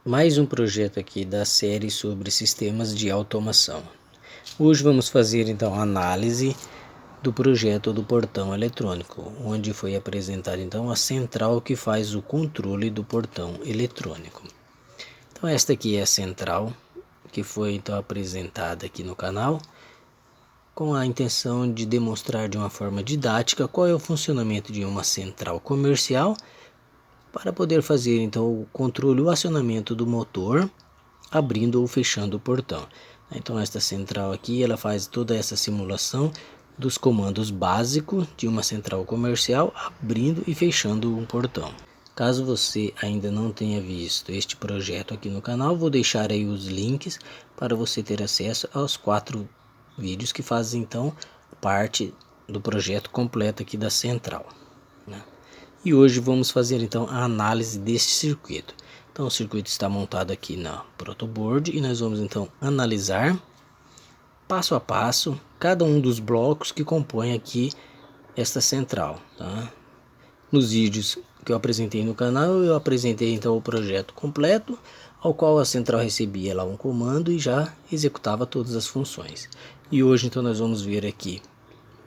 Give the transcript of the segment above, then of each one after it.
Mais um projeto aqui da série sobre sistemas de automação. Hoje vamos fazer então a análise do projeto do portão eletrônico, onde foi apresentada então a central que faz o controle do portão eletrônico. Então esta aqui é a central que foi então apresentada aqui no canal, com a intenção de demonstrar de uma forma didática qual é o funcionamento de uma central comercial, para poder fazer então o controle, o acionamento do motor, abrindo ou fechando o portão. Então esta central aqui, ela faz toda essa simulação dos comandos básicos de uma central comercial, abrindo e fechando um portão. Caso você ainda não tenha visto este projeto aqui no canal, vou deixar aí os links para você ter acesso aos 4 vídeos que fazem então parte do projeto completo aqui da central, né? E hoje vamos fazer então a análise deste circuito. Então o circuito está montado aqui na protoboard e nós vamos então analisar passo a passo cada um dos blocos que compõem aqui esta central, tá? Nos vídeos que eu apresentei no canal, eu apresentei então o projeto completo, ao qual a central recebia lá um comando e já executava todas as funções. E hoje então nós vamos ver aqui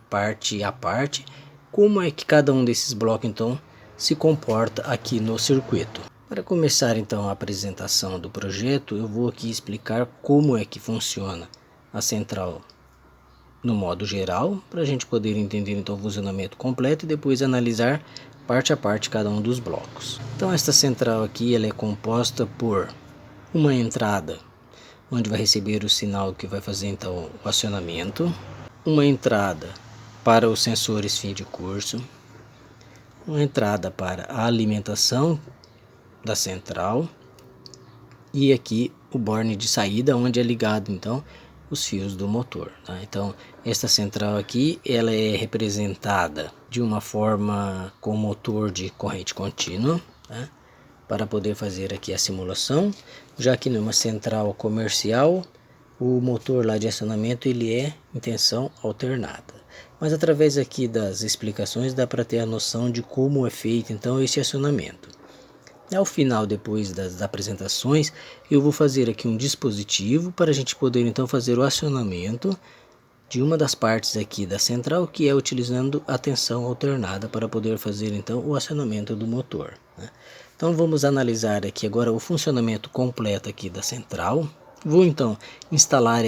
parte a parte como é que cada um desses blocos então se comporta aqui no circuito. Para começar então a apresentação do projeto, eu vou aqui explicar como é que funciona a central no modo geral, para a gente poder entender então o funcionamento completo e depois analisar parte a parte cada um dos blocos. Então esta central aqui, ela é composta por uma entrada, onde vai receber o sinal que vai fazer então o acionamento, uma entrada para os sensores fim de curso, uma entrada para a alimentação da central e aqui o borne de saída, onde é ligado então os fios do motor, tá? Então esta central aqui, ela é representada de uma forma com motor de corrente contínua, tá? Para poder fazer aqui a simulação, já que numa central comercial o motor lá de acionamento ele é em tensão alternada. Mas através aqui das explicações dá para ter a noção de como é feito então esse acionamento. Ao final, depois das apresentações, eu vou fazer aqui um dispositivo para a gente poder então fazer o acionamento de uma das partes aqui da central, que é utilizando a tensão alternada para poder fazer então o acionamento do motor, né? Então vamos analisar aqui agora o funcionamento completo aqui da central. Vou então instalar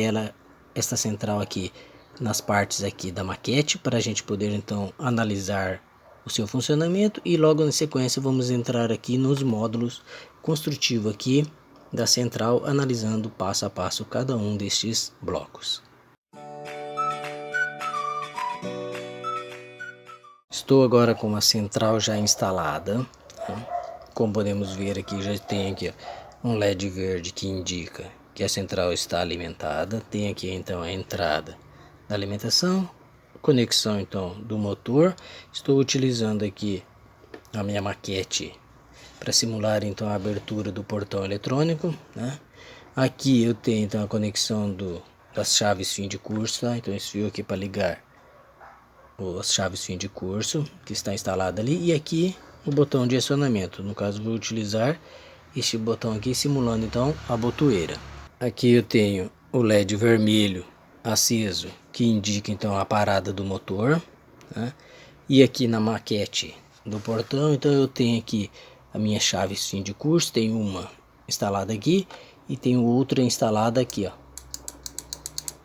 esta central aqui nas partes aqui da maquete para a gente poder então analisar o seu funcionamento e logo na sequência vamos entrar aqui nos módulos construtivos aqui da central, analisando passo a passo cada um destes blocos. Estou agora com a central já instalada, né? Como podemos ver aqui, já tem aqui um LED verde que indica que a central está alimentada. Tem aqui então a entrada da alimentação, conexão então do motor. Estou utilizando aqui a minha maquete para simular então a abertura do portão eletrônico, né? Aqui eu tenho então a conexão das chaves fim de curso, tá? Então esse fio aqui para ligar as chaves fim de curso que está instalado ali, e aqui o botão de acionamento. No caso vou utilizar este botão aqui simulando então a botoeira. Aqui eu tenho o LED vermelho aceso que indica então a parada do motor, né? E aqui na maquete do portão então eu tenho aqui a minha chave fim de curso, tem uma instalada aqui e tem outra instalada aqui, ó,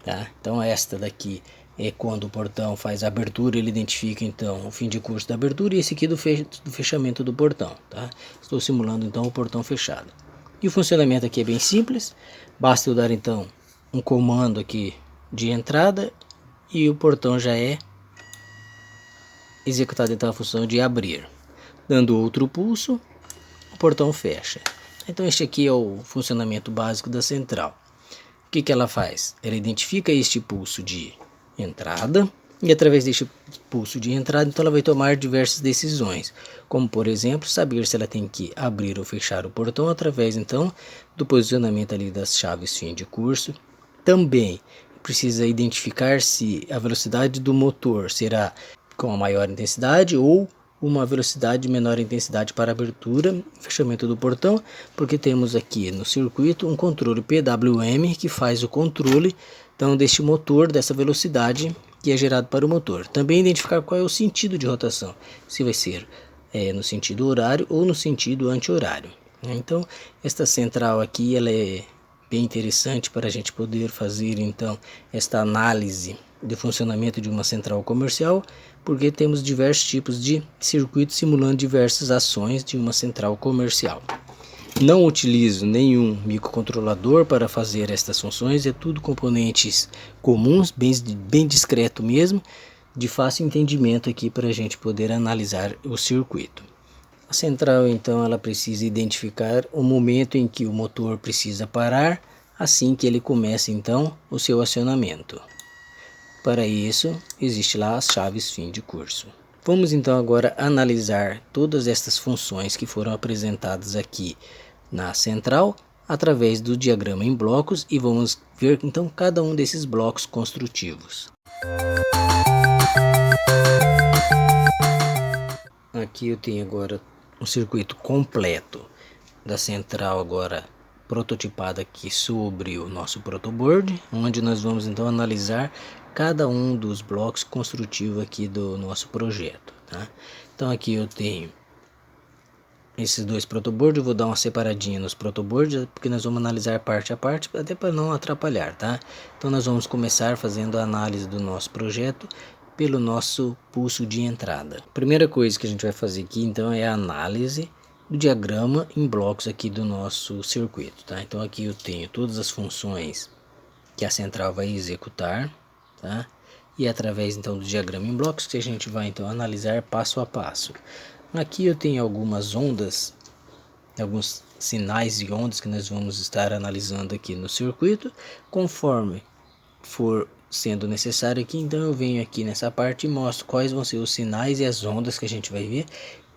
tá? Então esta daqui é quando o portão faz a abertura, ele identifica então o fim de curso da abertura, e esse aqui do fechamento do portão, tá? Estou simulando então o portão fechado. E o funcionamento aqui é bem simples, basta eu dar então um comando aqui de entrada e o portão já é executado então a função de abrir. Dando outro pulso, o portão fecha. Então este aqui é o funcionamento básico da central. que ela faz? Ela identifica este pulso de entrada e através deste pulso de entrada, então ela vai tomar diversas decisões, como por exemplo, saber se ela tem que abrir ou fechar o portão através então do posicionamento ali das chaves fim de curso. Também precisa identificar se a velocidade do motor será com a maior intensidade ou uma velocidade de menor intensidade para abertura e fechamento do portão, porque temos aqui no circuito um controle PWM que faz o controle então deste motor, dessa velocidade que é gerado para o motor. Também identificar qual é o sentido de rotação, se vai ser no sentido horário ou no sentido anti-horário. Então esta central aqui ela é bem interessante para a gente poder fazer então esta análise de funcionamento de uma central comercial, porque temos diversos tipos de circuitos simulando diversas ações de uma central comercial. Não utilizo nenhum microcontrolador para fazer estas funções, é tudo componentes comuns, bem discreto mesmo, de fácil entendimento aqui para a gente poder analisar o circuito. A central então ela precisa identificar o momento em que o motor precisa parar, assim que ele começa então o seu acionamento. Para isso, existe lá as chaves fim de curso. Vamos então agora analisar todas estas funções que foram apresentadas aqui na central através do diagrama em blocos e vamos ver então cada um desses blocos construtivos. Aqui eu tenho agora um circuito completo da central agora prototipada aqui sobre o nosso protoboard, onde nós vamos então analisar cada um dos blocos construtivos aqui do nosso projeto, tá? Então aqui eu tenho esses dois protoboards, eu vou dar uma separadinha nos protoboards, porque nós vamos analisar parte a parte, até para não atrapalhar, tá? Então nós vamos começar fazendo a análise do nosso projeto pelo nosso pulso de entrada. A primeira coisa que a gente vai fazer aqui então é a análise do diagrama em blocos aqui do nosso circuito, tá? Então aqui eu tenho todas as funções que a central vai executar, tá? E através então do diagrama em blocos que a gente vai então analisar passo a passo. Aqui eu tenho algumas ondas, alguns sinais de ondas que nós vamos estar analisando aqui no circuito, conforme for sendo necessário aqui, então eu venho aqui nessa parte e mostro quais vão ser os sinais e as ondas que a gente vai ver,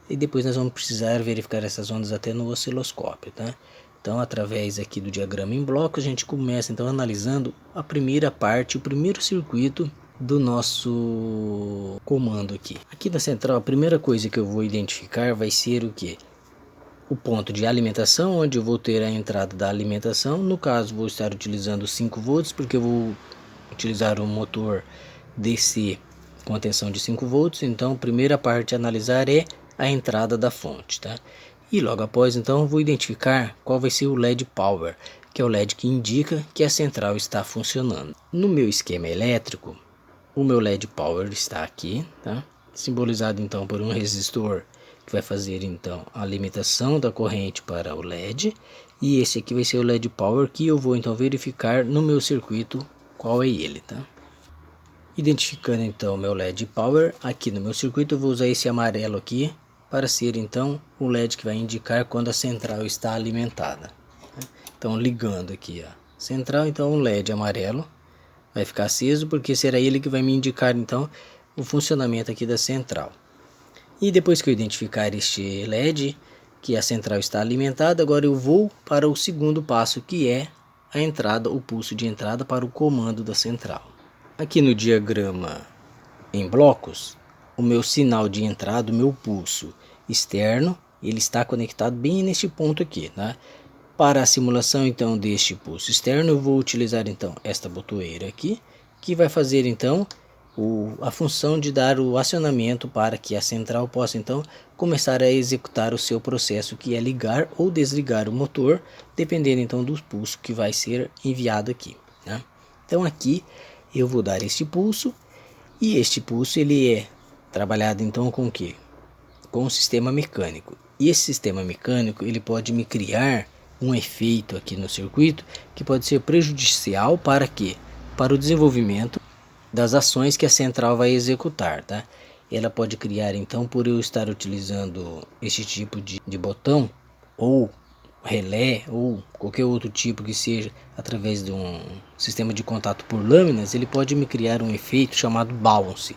e depois nós vamos precisar verificar essas ondas até no osciloscópio, tá? Então através aqui do diagrama em bloco a gente começa então analisando a primeira parte, o primeiro circuito do nosso comando aqui. Aqui na central a primeira coisa que eu vou identificar vai ser o que? O ponto de alimentação, onde eu vou ter a entrada da alimentação. No caso vou estar utilizando 5 volts, porque eu vou utilizar um motor DC com a tensão de 5 volts. Então a primeira parte a analisar é a entrada da fonte, tá? E logo após então eu vou identificar qual vai ser o LED Power, que é o LED que indica que a central está funcionando. No meu esquema elétrico, o meu LED Power está aqui, tá? Simbolizado então por um resistor que vai fazer então a limitação da corrente para o LED, e esse aqui vai ser o LED Power que eu vou então verificar no meu circuito qual é ele, tá? Identificando então o meu LED Power aqui no meu circuito, eu vou usar esse amarelo aqui para ser então o LED que vai indicar quando a central está alimentada. Então ligando aqui a central, então o LED amarelo vai ficar aceso, porque será ele que vai me indicar então o funcionamento aqui da central. E depois que eu identificar este LED, que a central está alimentada, agora eu vou para o segundo passo, que é a entrada, o pulso de entrada para o comando da central. Aqui no diagrama em blocos, o meu sinal de entrada, o meu pulso externo, ele está conectado bem neste ponto aqui, né? Para a simulação então deste pulso externo, eu vou utilizar então esta botoeira aqui, que vai fazer então a função de dar o acionamento para que a central possa então começar a executar o seu processo, que é ligar ou desligar o motor, dependendo então do pulso que vai ser enviado aqui, né? Então aqui eu vou dar este pulso, e este pulso ele é trabalhado então com o que? Com o sistema mecânico. E esse sistema mecânico ele pode me criar um efeito aqui no circuito que pode ser prejudicial para quê? Para o desenvolvimento das ações que a central vai executar, tá? Ela pode criar então, por eu estar utilizando este tipo de botão ou relé ou qualquer outro tipo que seja através de um sistema de contato por lâminas, ele pode me criar um efeito chamado bounce.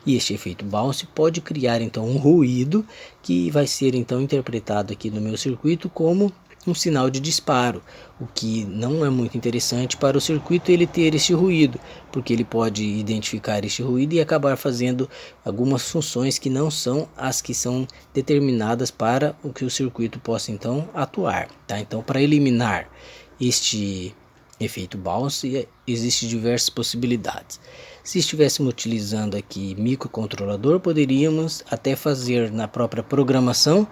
E este efeito bounce pode criar então um ruído que vai ser então interpretado aqui no meu circuito como um sinal de disparo, o que não é muito interessante para o circuito ele ter este ruído, porque ele pode identificar este ruído e acabar fazendo algumas funções que não são as que são determinadas para o que o circuito possa então atuar, tá? Então, para eliminar este efeito bounce, existem diversas possibilidades. Se estivéssemos utilizando aqui microcontrolador, poderíamos até fazer na própria programação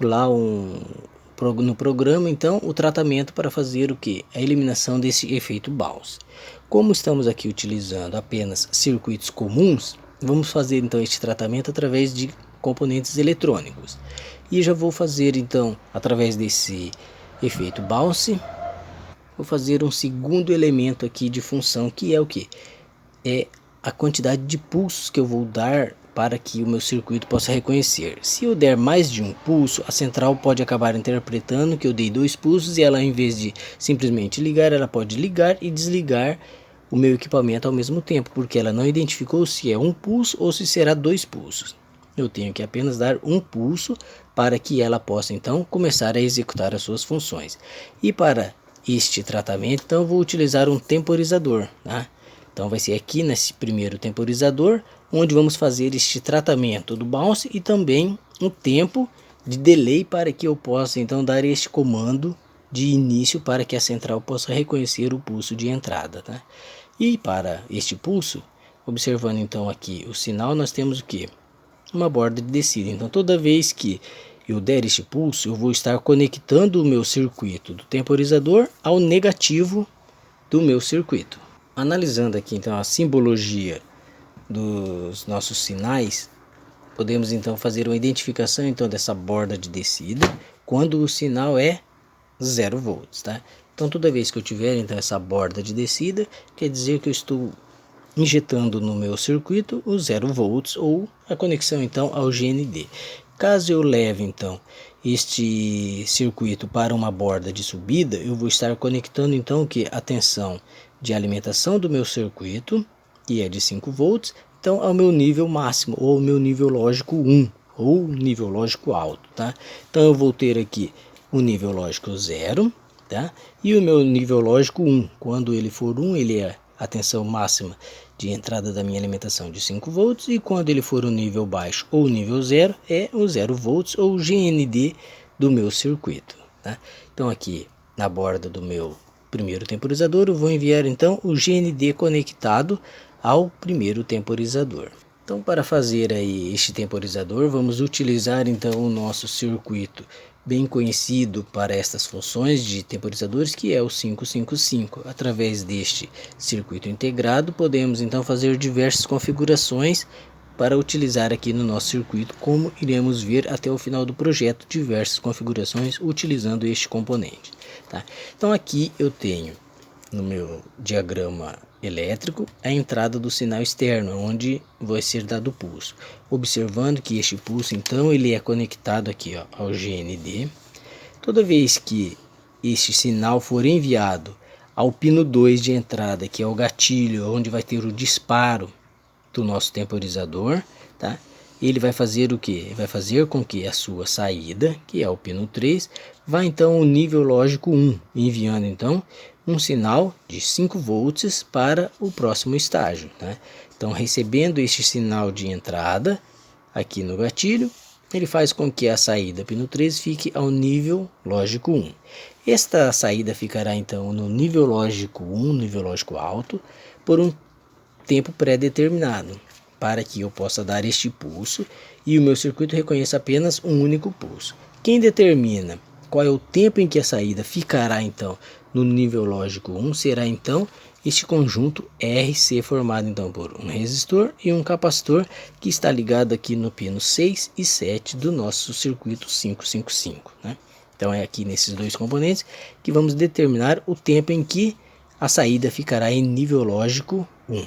lá no programa então o tratamento para fazer o que? A eliminação desse efeito bounce. Como estamos aqui utilizando apenas circuitos comuns, vamos fazer então este tratamento através de componentes eletrônicos. E já vou fazer então através desse efeito bounce, vou fazer um segundo elemento aqui de função, que é o que? É a quantidade de pulsos que eu vou dar para que o meu circuito possa reconhecer. Se eu der mais de um pulso, a central pode acabar interpretando que eu dei 2 pulsos e ela, em vez de simplesmente ligar, ela pode ligar e desligar o meu equipamento ao mesmo tempo, porque ela não identificou se é um pulso ou se será 2 pulsos. Eu tenho que apenas dar um pulso para que ela possa então começar a executar as suas funções. E para este tratamento, então, eu vou utilizar um temporizador, tá? Então vai ser aqui nesse primeiro temporizador, onde vamos fazer este tratamento do bounce e também um tempo de delay para que eu possa então dar este comando de início para que a central possa reconhecer o pulso de entrada, tá? E para este pulso, observando então aqui o sinal, nós temos o que? Uma borda de descida. Então toda vez que eu der este pulso, eu vou estar conectando o meu circuito do temporizador ao negativo do meu circuito. Analisando aqui então a simbologia dos nossos sinais, podemos então fazer uma identificação então dessa borda de descida quando o sinal é 0 volts, tá? Então toda vez que eu tiver então essa borda de descida, quer dizer que eu estou injetando no meu circuito os 0 volts ou a conexão então ao GND. Caso eu leve então este circuito para uma borda de subida, eu vou estar conectando então que a tensão de alimentação do meu circuito, que é de 5 volts, então ao meu nível máximo ou ao meu nível lógico 1 ou nível lógico alto, tá? Então eu vou ter aqui o nível lógico 0, tá? E o meu nível lógico 1, quando ele for 1, ele é a tensão máxima de entrada da minha alimentação de 5 volts, e quando ele for o nível baixo ou nível 0, é o 0 volts ou GND do meu circuito, tá? Então aqui na borda do meu primeiro temporizador, eu vou enviar então o GND conectado ao primeiro temporizador. Então, para fazer aí este temporizador, vamos utilizar então o nosso circuito bem conhecido para estas funções de temporizadores, que é o 555. Através deste circuito integrado, podemos então fazer diversas configurações para utilizar aqui no nosso circuito, como iremos ver até o final do projeto, diversas configurações utilizando este componente, tá? Então aqui eu tenho no meu diagrama elétrico a entrada do sinal externo, onde vai ser dado o pulso. Observando que este pulso então ele é conectado aqui, ó, ao GND. Toda vez que este sinal for enviado ao pino 2 de entrada, que é o gatilho, onde vai ter o disparo do nosso temporizador, tá? Ele vai fazer o que? Vai fazer com que a sua saída, que é o pino 3, vá então ao nível lógico 1, enviando então um sinal de 5 volts para o próximo estágio, tá? Então, recebendo este sinal de entrada aqui no gatilho, ele faz com que a saída pino 3 fique ao nível lógico 1. Esta saída ficará então no nível lógico 1, nível lógico alto, por um tempo pré-determinado, para que eu possa dar este pulso e o meu circuito reconheça apenas um único pulso. Quem determina qual é o tempo em que a saída ficará então no nível lógico 1 será então este conjunto RC, formado então por um resistor e um capacitor, que está ligado aqui no pino 6 e 7 do nosso circuito 555, né? Então é aqui nesses dois componentes que vamos determinar o tempo em que a saída ficará em nível lógico 1.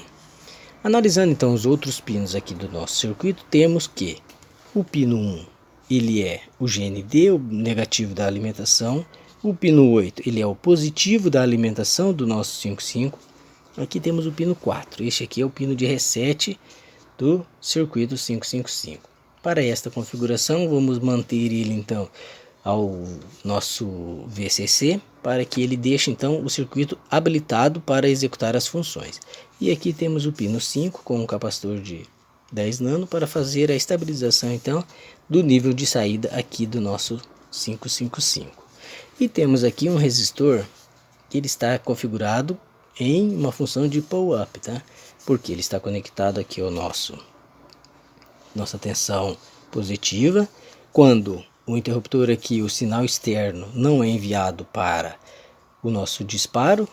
Analisando então os outros pinos aqui do nosso circuito, temos que o pino 1 ele é o GND, o negativo da alimentação O pino 8 ele é o positivo da alimentação do nosso 55. Aqui temos o pino 4. Este aqui é o pino de reset do circuito 555. Para esta configuração, vamos manter ele então ao nosso VCC, para que ele deixe então o circuito habilitado para executar as funções. E aqui temos o pino 5 com um capacitor de 10 nano para fazer a estabilização então do nível de saída aqui do nosso 555. E temos aqui um resistor que ele está configurado em uma função de pull up, tá? Porque ele está conectado aqui ao nossa tensão positiva. Quando o interruptor aqui, o sinal externo, não é enviado para o nosso disparo,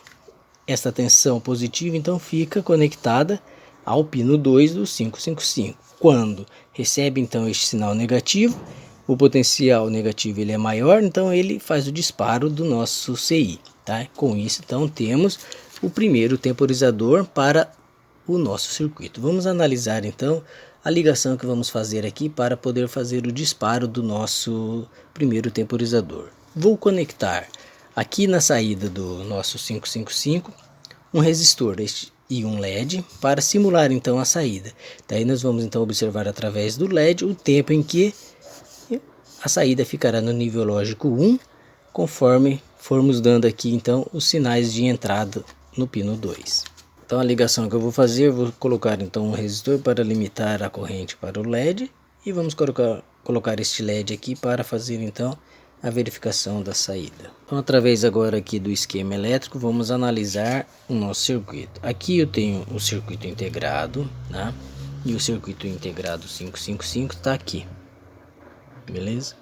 esta tensão positiva então fica conectada ao pino 2 do 555. Quando recebe então este sinal negativo, o potencial negativo ele é maior, então ele faz o disparo do nosso CI, tá? Com isso então temos o primeiro temporizador para o nosso circuito. Vamos analisar então a ligação que vamos fazer aqui para poder fazer o disparo do nosso primeiro temporizador. Vou conectar aqui na saída do nosso 555 um resistor e um LED para simular então a saída. Daí nós vamos então observar através do LED o tempo em que a saída ficará no nível lógico 1, conforme formos dando aqui então os sinais de entrada no pino 2. Então a ligação que eu vou fazer, eu vou colocar então um resistor para limitar a corrente para o LED e vamos colocar este LED aqui para fazer então a verificação da saída. Então através agora aqui do esquema elétrico vamos analisar o nosso circuito. Aqui eu tenho o circuito integrado, né? E o circuito integrado 555 está aqui. Beleza?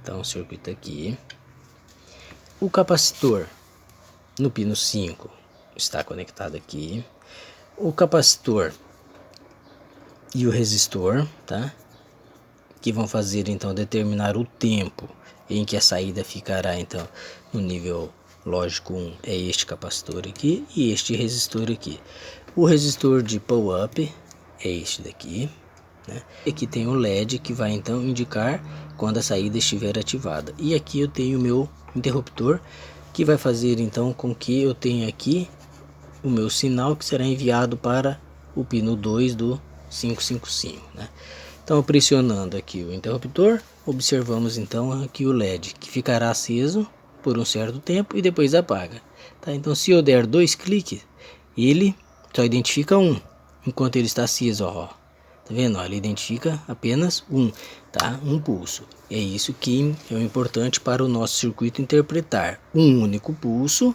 Então o circuito aqui. O capacitor no pino 5 está conectado aqui. O capacitor e o resistor, tá? Que vão fazer então determinar o tempo em que a saída ficará então no nível lógico 1 é este capacitor aqui e este resistor aqui. O resistor de pull up é este daqui, né? Aqui tem o LED que vai então indicar quando a saída estiver ativada. E aqui eu tenho o meu interruptor que vai fazer então com que eu tenha aqui o meu sinal que será enviado para o pino 2 do 555, né? Então pressionando aqui o interruptor, observamos então aqui o LED que ficará aceso por um certo tempo e depois apaga, tá? Então se eu der 2 cliques, ele só identifica um, enquanto ele está aceso, ó. Tá vendo? Ó, ele identifica apenas tá? Um pulso. É isso que é o importante para o nosso circuito interpretar um único pulso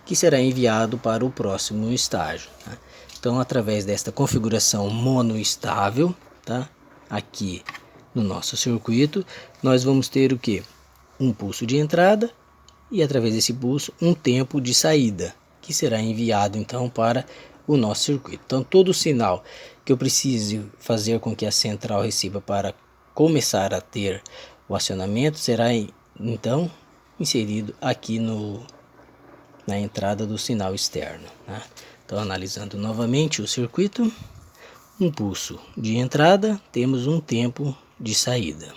que será enviado para o próximo estágio, tá? Então através desta configuração monoestável, tá? Aqui no nosso circuito nós vamos ter o que? Um pulso de entrada e através desse pulso um tempo de saída que será enviado então para o nosso circuito. Então todo sinal que eu precise fazer com que a central receba para começar a ter o acionamento será então inserido aqui na entrada do sinal externo, né? Então analisando novamente o circuito, um pulso de entrada, temos um tempo de saída.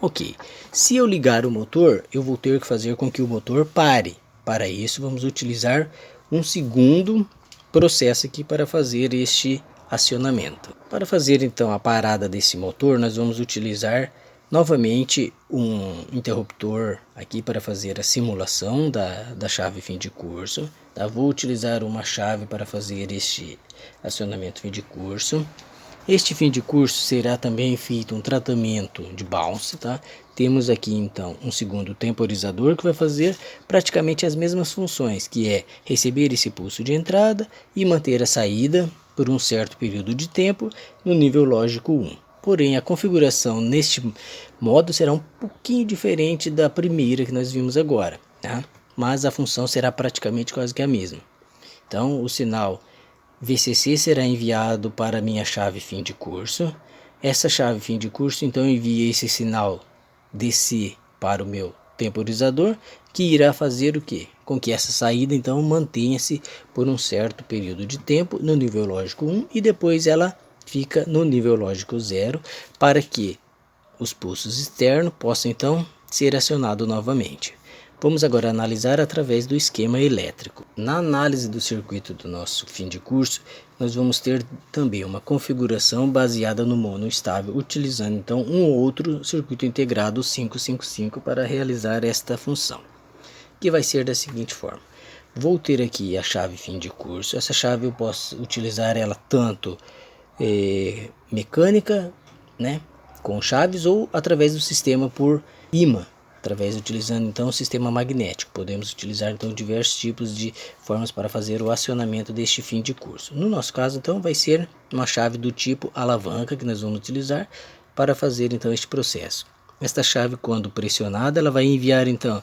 Ok, se eu ligar o motor, eu vou ter que fazer com que o motor pare. Para isso vamos utilizar um segundo processo aqui para fazer este acionamento. Para fazer então a parada desse motor, nós vamos utilizar novamente um interruptor aqui para fazer a simulação da chave fim de curso, tá? Vou utilizar uma chave para fazer este acionamento fim de curso. Este fim de curso será também feito um tratamento de bounce, tá? Temos aqui então um segundo temporizador que vai fazer praticamente as mesmas funções, que é receber esse pulso de entrada e manter a saída por um certo período de tempo no nível lógico 1. Porém, a configuração neste modo será um pouquinho diferente da primeira que nós vimos agora, tá? Mas a função será praticamente quase que a mesma. Então, o sinal VCC será enviado para a minha chave fim de curso. Essa chave fim de curso então envia esse sinal DC para o meu temporizador, que irá fazer o que? Com que essa saída então mantenha-se por um certo período de tempo no nível lógico 1 e depois ela fica no nível lógico 0 para que os pulsos externos possam então ser acionados novamente. Vamos agora analisar através do esquema elétrico. Na análise do circuito do nosso fim de curso, nós vamos ter também uma configuração baseada no mono estável, utilizando então um outro circuito integrado 555 para realizar esta função, que vai ser da seguinte forma. Vou ter aqui a chave fim de curso. Essa chave eu posso utilizar ela tanto mecânica, né, com chaves, ou através do sistema por imã, utilizando então o sistema magnético. Podemos utilizar então diversos tipos de formas para fazer o acionamento deste fim de curso. No nosso caso então vai ser uma chave do tipo alavanca que nós vamos utilizar para fazer então este processo. Esta chave, quando pressionada, ela vai enviar então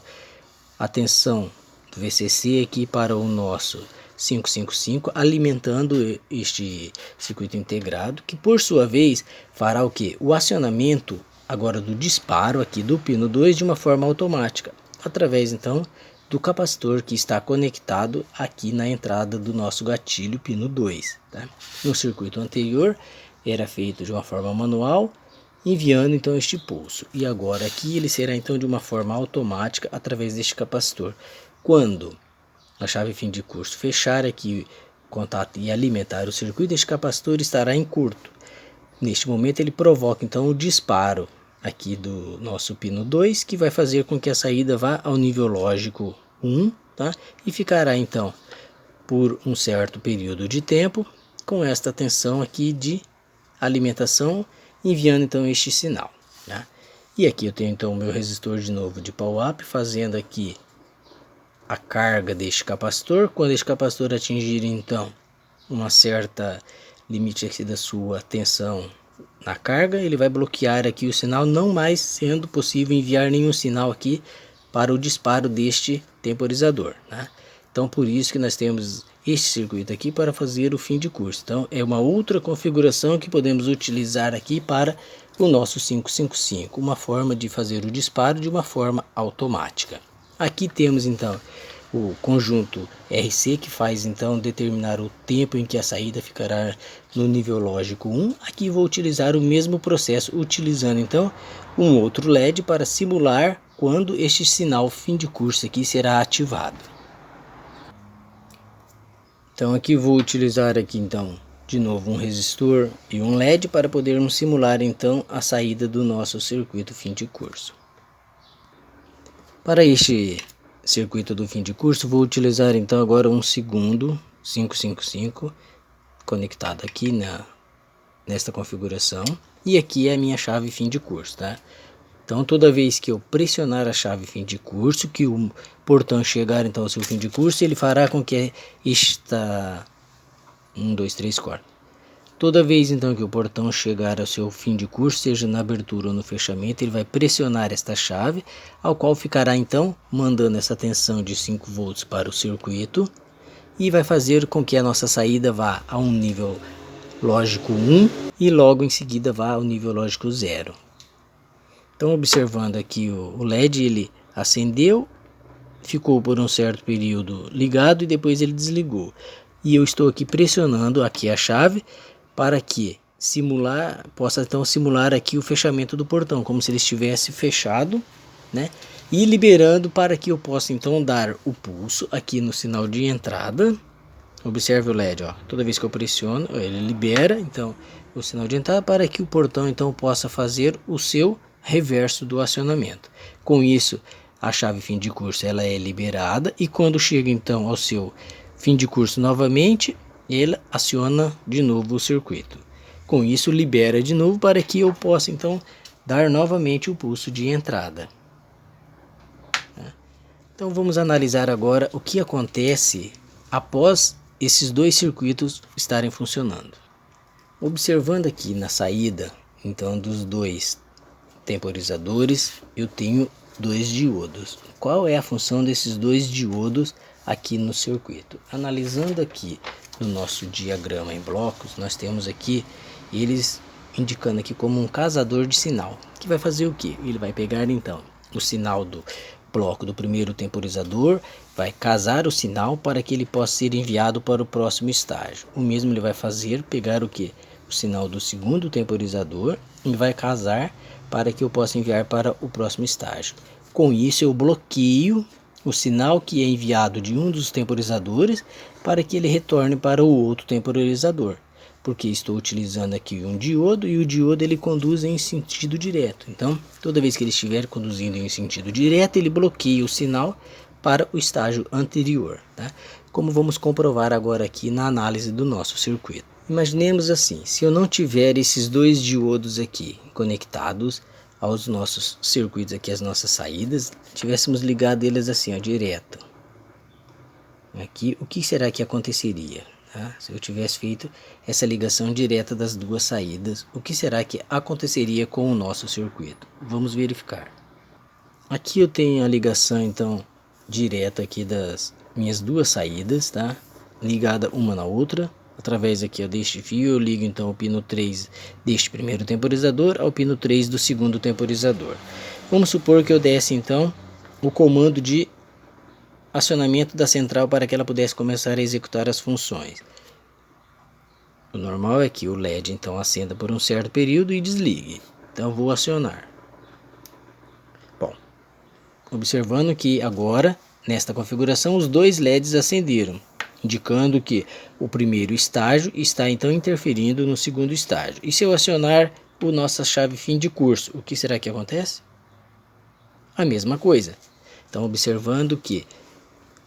a tensão do VCC aqui para o nosso 555, alimentando este circuito integrado, que por sua vez fará o que? O acionamento agora do disparo aqui do pino 2 de uma forma automática, através então do capacitor que está conectado aqui na entrada do nosso gatilho pino 2. Tá? No circuito anterior era feito de uma forma manual, enviando então este pulso, e agora aqui ele será então de uma forma automática através deste capacitor. Quando a chave fim de curso fechar aqui o contato e alimentar o circuito, este capacitor estará em curto. Neste momento ele provoca então o disparo aqui do nosso pino 2, que vai fazer com que a saída vá ao nível lógico 1, tá? E ficará então por um certo período de tempo com esta tensão aqui de alimentação, enviando então este sinal, tá? E aqui eu tenho então o meu resistor de novo de power-up, fazendo aqui a carga deste capacitor. Quando este capacitor atingir então uma certa limite aqui da sua tensão na carga, ele vai bloquear aqui o sinal, não mais sendo possível enviar nenhum sinal aqui para o disparo deste temporizador, né? Então por isso que nós temos este circuito aqui para fazer o fim de curso. Então é uma outra configuração que podemos utilizar aqui para o nosso 555, uma forma de fazer o disparo de uma forma automática. Aqui temos então o conjunto RC, que faz então determinar o tempo em que a saída ficará no nível lógico 1. Aqui vou utilizar o mesmo processo, utilizando então um outro LED para simular quando este sinal fim de curso aqui será ativado. Então aqui vou utilizar aqui então de novo um resistor e um LED para podermos simular então a saída do nosso circuito fim de curso. Para este circuito do fim de curso, vou utilizar então agora um segundo 555 conectado aqui nesta configuração, e aqui é a minha chave fim de curso, tá? Então toda vez que eu pressionar a chave fim de curso, que o portão chegar então ao seu fim de curso, ele fará com que esta 1, 2, 3, 4. Toda vez então que o portão chegar ao seu fim de curso, seja na abertura ou no fechamento, ele vai pressionar esta chave, ao qual ficará então mandando essa tensão de 5 volts para o circuito, e vai fazer com que a nossa saída vá a um nível lógico 1 e logo em seguida vá ao nível lógico 0. Então observando aqui o LED, ele acendeu, ficou por um certo período ligado e depois ele desligou. E eu estou aqui pressionando aqui a chave para que possa então simular aqui o fechamento do portão, como se ele estivesse fechado, né? E liberando para que eu possa então dar o pulso aqui no sinal de entrada. Observe o LED, ó. Toda vez que eu pressiono, ele libera então o sinal de entrada para que o portão então possa fazer o seu reverso do acionamento. Com isso, a chave fim de curso ela é liberada, e quando chega então ao seu fim de curso novamente, ele aciona de novo o circuito. Com isso, libera de novo para que eu possa então dar novamente o pulso de entrada. Então vamos analisar agora o que acontece após esses dois circuitos estarem funcionando. Observando aqui na saída então dos dois temporizadores, eu tenho dois diodos. Qual é a função desses dois diodos aqui no circuito? Analisando aqui no nosso diagrama em blocos, nós temos aqui eles indicando aqui como um casador de sinal, que vai fazer o que? Ele vai pegar então o sinal do bloco do primeiro temporizador, vai casar o sinal para que ele possa ser enviado para o próximo estágio. O mesmo ele vai fazer, pegar o que? O sinal do segundo temporizador e vai casar para que eu possa enviar para o próximo estágio. Com isso eu bloqueio o sinal que é enviado de um dos temporizadores para que ele retorne para o outro temporizador, porque estou utilizando aqui um diodo e o diodo ele conduz em sentido direto. Então, toda vez que ele estiver conduzindo em sentido direto, ele bloqueia o sinal para o estágio anterior, tá? Como vamos comprovar agora aqui na análise do nosso circuito. Imaginemos assim, se eu não tiver esses dois diodos aqui conectados aos nossos circuitos aqui, as nossas saídas, tivéssemos ligado eles assim, ó, direto. Aqui, o que será que aconteceria? Tá? Se eu tivesse feito essa ligação direta das duas saídas, o que será que aconteceria com o nosso circuito? Vamos verificar. Aqui eu tenho a ligação então direta aqui das minhas duas saídas, tá? Ligada uma na outra. Através aqui deste fio eu ligo então o pino 3 deste primeiro temporizador ao pino 3 do segundo temporizador. Vamos supor que eu desse então o comando de acionamento da central para que ela pudesse começar a executar as funções. O normal é que o LED então acenda por um certo período e desligue. Então vou acionar. Bom, observando que agora nesta configuração os dois LEDs acenderam, indicando que o primeiro estágio está então interferindo no segundo estágio. E se eu acionar a nossa chave fim de curso, o que será que acontece? A mesma coisa. Então, observando que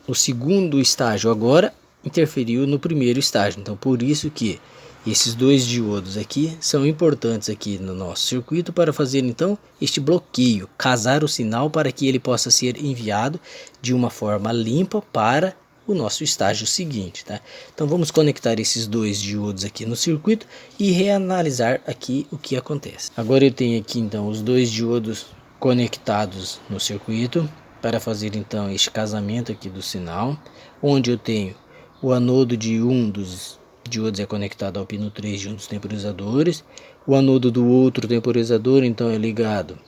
o segundo estágio agora interferiu no primeiro estágio. Então, por isso que esses dois diodos aqui são importantes aqui no nosso circuito para fazer então este bloqueio, casar o sinal para que ele possa ser enviado de uma forma limpa para o nosso estágio seguinte, tá? Então vamos conectar esses dois diodos aqui no circuito e reanalisar aqui o que acontece. Agora eu tenho aqui então os dois diodos conectados no circuito para fazer então este casamento aqui do sinal, onde eu tenho o anodo de um dos diodos é conectado ao pino 3 de um dos temporizadores, o anodo do outro temporizador então é ligado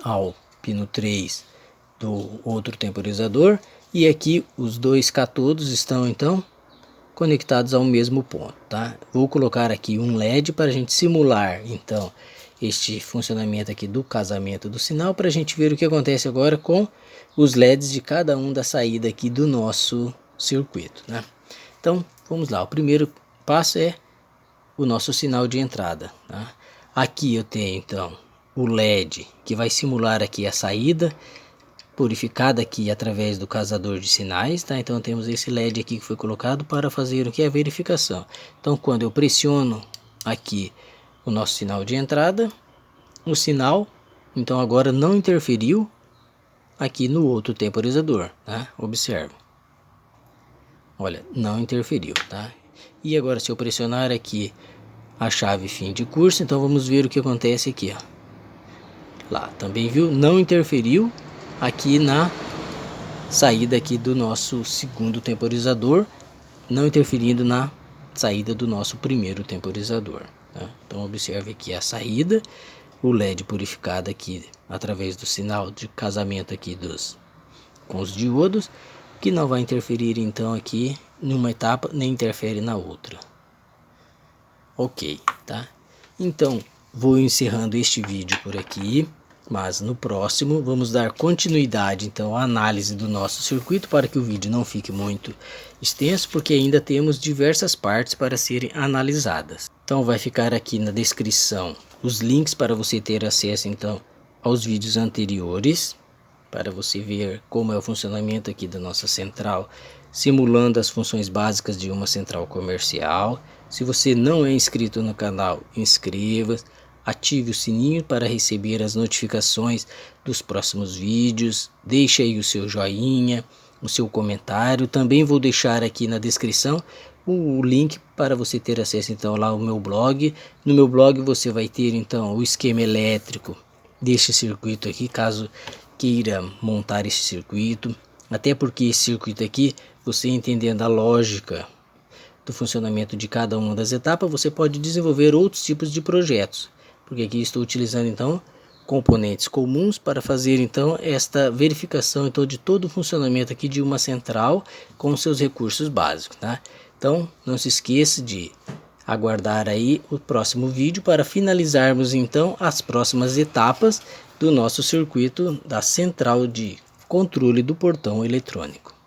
ao pino 3 do outro temporizador, e aqui os dois catodos estão então conectados ao mesmo ponto, tá? Vou colocar aqui um LED para a gente simular então este funcionamento aqui do casamento do sinal, para a gente ver o que acontece agora com os LEDs de cada um da saída aqui do nosso circuito, né? Então vamos lá, o primeiro passo é o nosso sinal de entrada, tá? Aqui eu tenho então o LED que vai simular aqui a saída purificada aqui através do casador de sinais, tá? Então temos esse LED aqui que foi colocado para fazer o que é a verificação. Então quando eu pressiono aqui o nosso sinal de entrada, o sinal então agora não interferiu aqui no outro temporizador, tá? Observe. Olha, não interferiu, tá? E agora se eu pressionar aqui a chave fim de curso, então vamos ver o que acontece aqui, ó. Lá, também viu? Não interferiu aqui na saída aqui do nosso segundo temporizador, não interferindo na saída do nosso primeiro temporizador, tá? Então observe aqui a saída, o LED purificado aqui através do sinal de casamento aqui com os diodos, que não vai interferir então aqui numa etapa nem interfere na outra. Ok, tá? Então vou encerrando este vídeo por aqui, mas no próximo vamos dar continuidade então à análise do nosso circuito, para que o vídeo não fique muito extenso, porque ainda temos diversas partes para serem analisadas. Então vai ficar aqui na descrição os links para você ter acesso então aos vídeos anteriores, para você ver como é o funcionamento aqui da nossa central, simulando as funções básicas de uma central comercial. Se você não é inscrito no canal, inscreva-se, ative o sininho para receber as notificações dos próximos vídeos, deixe aí o seu joinha, o seu comentário. Também vou deixar aqui na descrição o link para você ter acesso então lá ao meu blog. No meu blog você vai ter então o esquema elétrico deste circuito aqui, caso queira montar este circuito, até porque esse circuito aqui, você entendendo a lógica do funcionamento de cada uma das etapas, você pode desenvolver outros tipos de projetos, porque aqui estou utilizando então componentes comuns para fazer então esta verificação então de todo o funcionamento aqui de uma central com seus recursos básicos, tá? Então não se esqueça de aguardar aí o próximo vídeo para finalizarmos então as próximas etapas do nosso circuito da central de Controle do portão eletrônico.